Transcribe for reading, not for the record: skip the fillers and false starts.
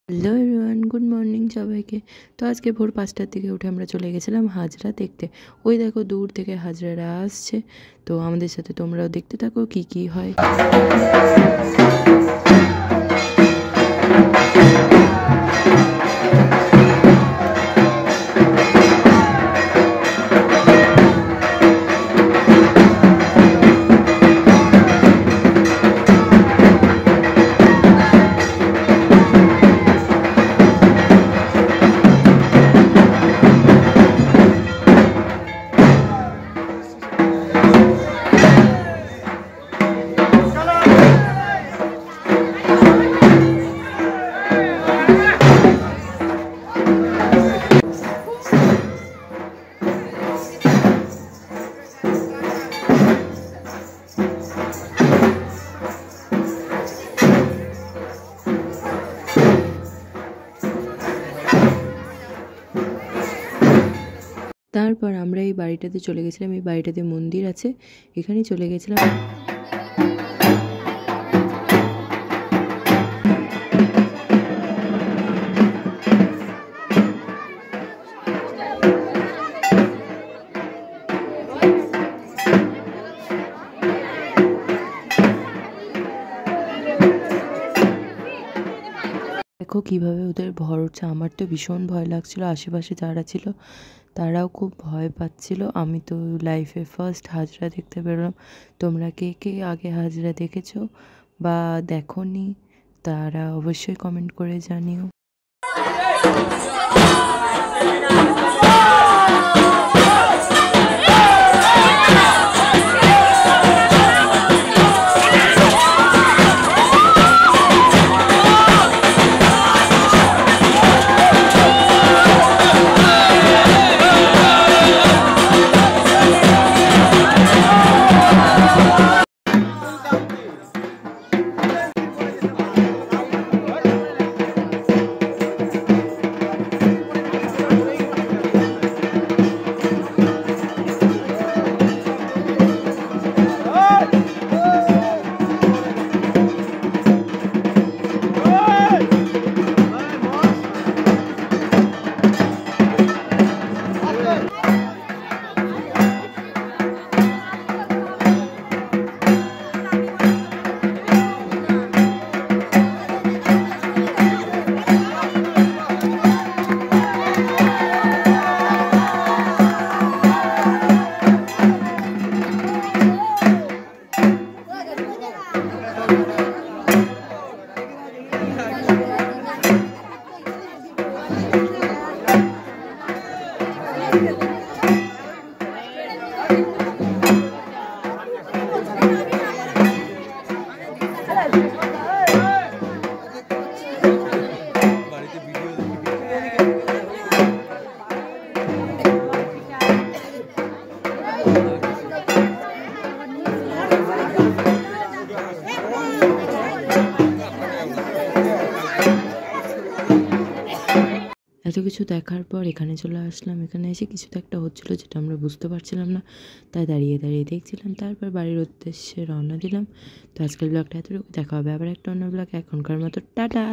Hello everyone, good morning সবাইকে। তো আজকে ভোর 5টার দিকে উঠে আমরা চলে গেছিলাম হাজরা দেখতে। ওই দেখো দূর থেকে হাজরারা আসছে। তো আমাদের সাথে তোমরাও দেখতে থাকো কি কি হয়। তারপর আমরা এই বাড়িটাতে চলে গেছিলাম। এই বাড়িটাতে মন্দির আছে, এখানেই চলে গেছিলাম। দেখো কিভাবে ওদের ভর উঠছে। আমার তো ভীষণ ভয় লাগছিল, আশেপাশে যারা ছিল তারাও খুব ভয় পাচ্ছিল। আমি তো লাইফে ফার্স্ট হাজরা দেখতে পেলাম। তোমরা কে কে আগে হাজরা দেখেছো বা দেখোনি তারা অবশ্যই কমেন্ট করে জানিও। এত কিছু দেখার পর এখানে চলে আসলাম। এখানে এসে কিছু তো একটা হচ্ছিলো যেটা আমরা বুঝতে পারছিলাম না, তাই দাঁড়িয়ে দাঁড়িয়ে দেখছিলাম। তারপর বাড়ির উদ্দেশ্যে রওনা দিলাম। তো আজকের ব্লগটা এতটুকু, দেখা হবে আবার একটা অন্য ব্লগ। এখনকার মতো টাটা।